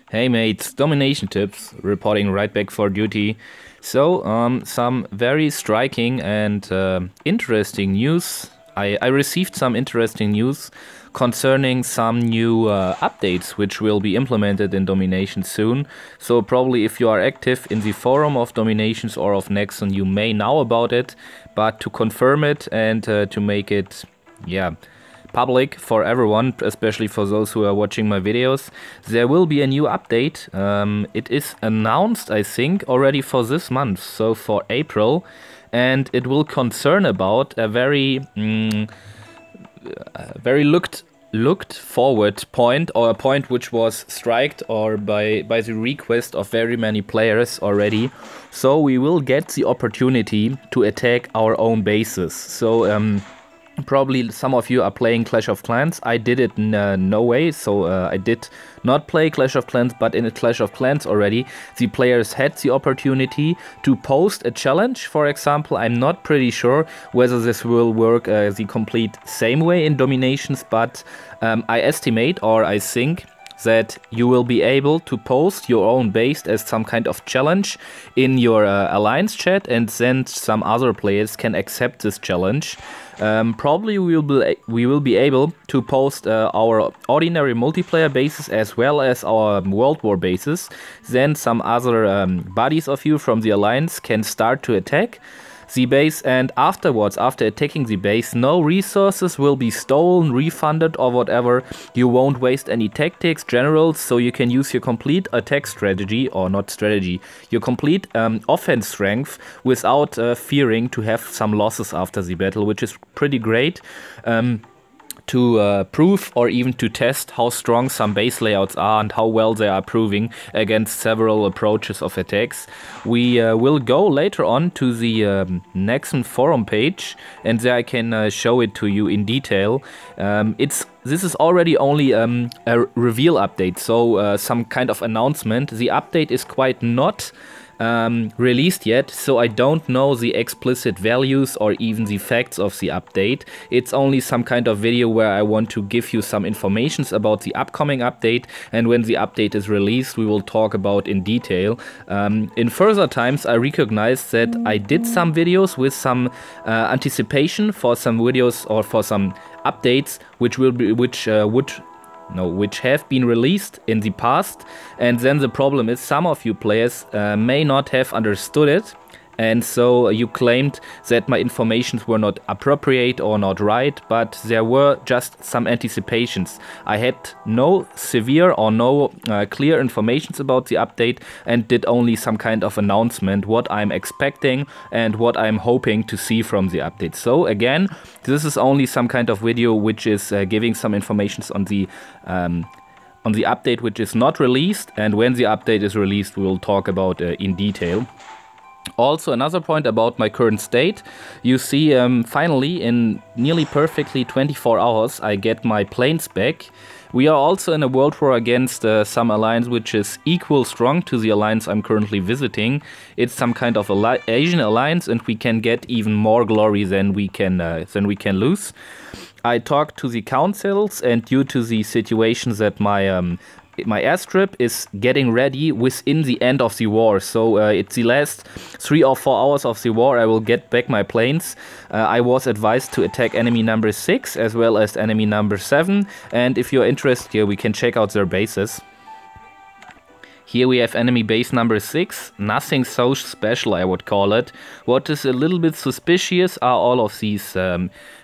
Hey mates, Domination Tips, reporting right back for duty. Some very striking and interesting news. I received some interesting news concerning some new updates which will be implemented in Domination soon. So probably if you are active in the forum of Dominations or of Nexon, you may know about it. But to confirm it and to make it, public for everyone, especially for those who are watching my videos, there will be a new update. It is announced, I think, already for this month, so for April, and it will concern about a very looked forward point, or a point which was striked or by the request of very many players already. So we will get the opportunity to attack our own bases. So probably some of you are playing Clash of Clans. I did it no way, so I did not play Clash of Clans, but in a Clash of Clans already, the players had the opportunity to post a challenge, for example. I'm not pretty sure whether this will work the complete same way in Dominations, but I estimate, or I think, that you will be able to post your own base as some kind of challenge in your alliance chat, and then some other players can accept this challenge. Probably we will be able to post our ordinary multiplayer bases as well as our World War bases. Then some other buddies of you from the alliance can start to attack the base, and afterwards, after attacking the base, no resources will be stolen, refunded, or whatever. You won't waste any tactics, generals, so you can use your complete attack strategy, or not strategy, your complete offense strength without fearing to have some losses after the battle, which is pretty great. To prove or even to test how strong some base layouts are and how well they are proving against several approaches of attacks. We will go later on to the Nexon forum page, and there I can show it to you in detail. This is already only a reveal update, so some kind of announcement. The update is quite not released yet, so I don't know the explicit values or even the facts of the update. It's only some kind of video where I want to give you some informations about the upcoming update, and when the update is released we will talk about in detail. In further times I recognize that I did some videos with some anticipation for some videos or for some updates which have been released in the past, and then the problem is some of you players may not have understood it, and so you claimed that my informations were not appropriate or not right, but there were just some anticipations. I had no severe or no clear informations about the update, and did only some kind of announcement what I'm expecting and what I'm hoping to see from the update. So again, this is only some kind of video which is giving some informations on the update which is not released, and when the update is released we will talk about in detail. Also, another point about my current state. You see, finally, in nearly perfectly 24 hours, I get my planes back. We are also in a world war against some alliance which is equal strong to the alliance I'm currently visiting. It's some kind of Asian alliance, and we can get even more glory than we can lose. I talked to the councils, and due to the situations that my airstrip is getting ready within the end of the war, so it's the last 3 or 4 hours of the war. I will get back my planes. I was advised to attack enemy number 6 as well as enemy number 7, and if you're interested here we can check out their bases. Here we have enemy base number 6, nothing so special I would call it. What is a little bit suspicious are all of these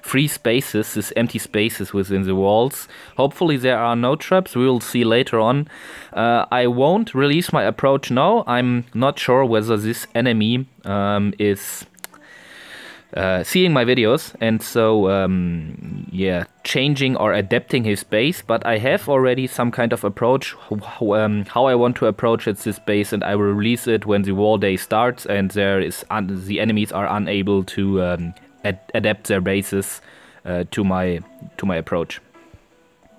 free spaces, these empty spaces within the walls. Hopefully there are no traps, we will see later on. I won't release my approach now. I'm not sure whether this enemy is seeing my videos, and so changing or adapting his base, but I have already some kind of approach how I want to approach this base, and I will release it when the war day starts and the enemies are unable to adapt their bases to my approach.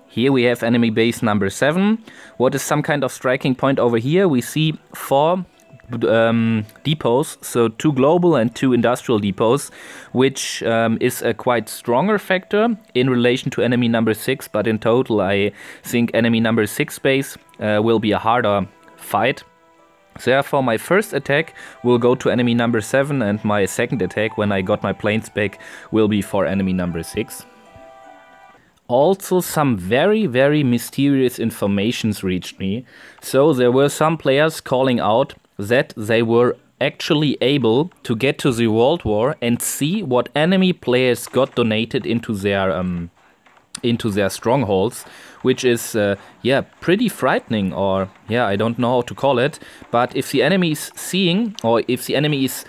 Here we have enemy base number 7. What is some kind of striking point over here? We see 4 depots, so 2 global and 2 industrial depots, which is a quite stronger factor in relation to enemy number 6, but in total I think enemy number 6 base will be a harder fight. Therefore, my first attack will go to enemy number 7, and my second attack, when I got my planes back, will be for enemy number 6. Also, some very, very mysterious informations reached me. So there were some players calling out that they were actually able to get to the World War and see what enemy players got donated into their strongholds, which is pretty frightening, or I don't know how to call it. But if the enemy is seeing, or if the enemy is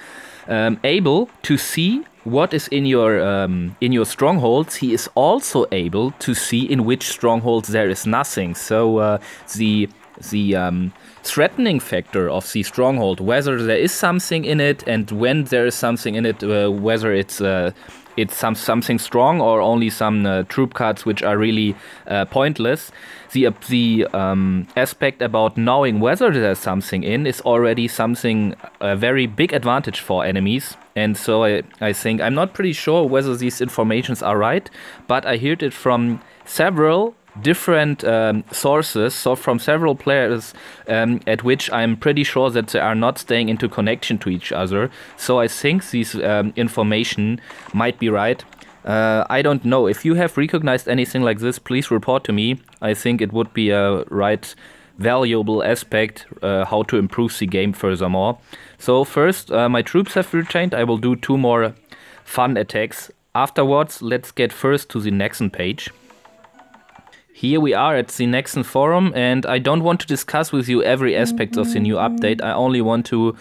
able to see what is in your strongholds, he is also able to see in which strongholds there is nothing. So the threatening factor of the stronghold, whether there is something in it, and when there is something in it, whether it's something strong or only some troop cards which are really pointless. The aspect about knowing whether there's something in is already something, a very big advantage for enemies. And so I think, I'm not pretty sure whether these informations are right, but I heard it from several different sources, so from several players, at which I'm pretty sure that they are not staying into connection to each other. So I think this information might be right. I don't know. If you have recognized anything like this, please report to me. I think it would be a right valuable aspect how to improve the game furthermore. So first, my troops have retained. I will do 2 more fun attacks. Afterwards, let's get first to the Nexon page. Here we are at the Nexon forum, and I don't want to discuss with you every aspect of the new update. I only want to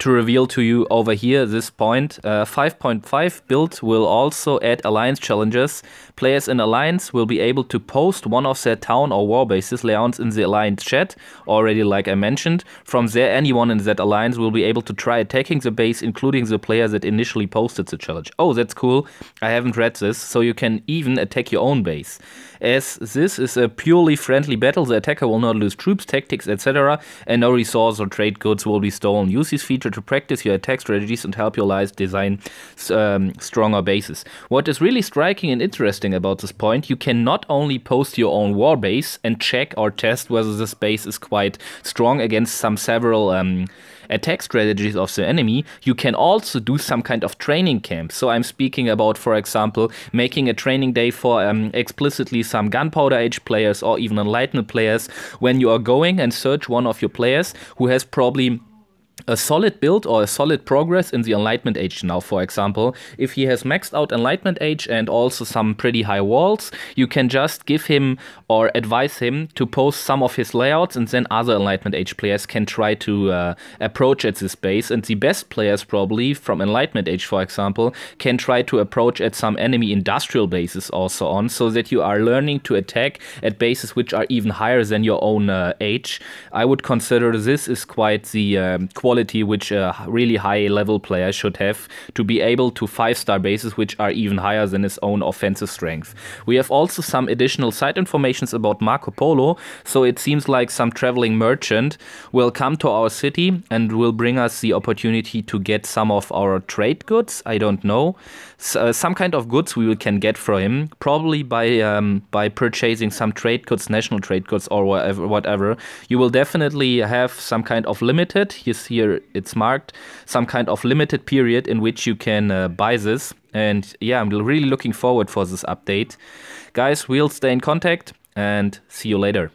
reveal to you over here this point. 5.5 build will also add alliance challenges. Players in alliance will be able to post one of their town or war bases layouts in the alliance chat, already like I mentioned. From there, anyone in that alliance will be able to try attacking the base, including the player that initially posted the challenge. Oh, that's cool. I haven't read this. So you can even attack your own base. As this is a purely friendly battle, the attacker will not lose troops, tactics, etc., and no resource or trade goods will be stolen. Use this feature to practice your attack strategies and help your allies design stronger bases. What is really striking and interesting about this point, you can not only post your own war base and check or test whether this base is quite strong against some several attack strategies of the enemy, you can also do some kind of training camp. So I'm speaking about, for example, making a training day for explicitly some Gunpowder Age players or even Enlightenment players, when you are going and search one of your players who has probably a solid build or a solid progress in the Enlightenment Age now, for example. If he has maxed out Enlightenment Age and also some pretty high walls, you can just give him or advise him to post some of his layouts, and then other Enlightenment Age players can try to approach at this base. And the best players, probably from Enlightenment Age, for example, can try to approach at some enemy industrial bases also on, so that you are learning to attack at bases which are even higher than your own age. I would consider this is quite the quality which a really high level player should have, to be able to 5-star bases which are even higher than his own offensive strength. We have also some additional side informations about Marco Polo. So it seems like some traveling merchant will come to our city and will bring us the opportunity to get some of our trade goods. I don't know. Some kind of goods we can get from him, probably by purchasing some trade goods, national trade goods or whatever. You will definitely have some kind of limited, here it's marked, some kind of limited period in which you can buy this. And yeah, I'm really looking forward for this update. Guys, we'll stay in contact and see you later.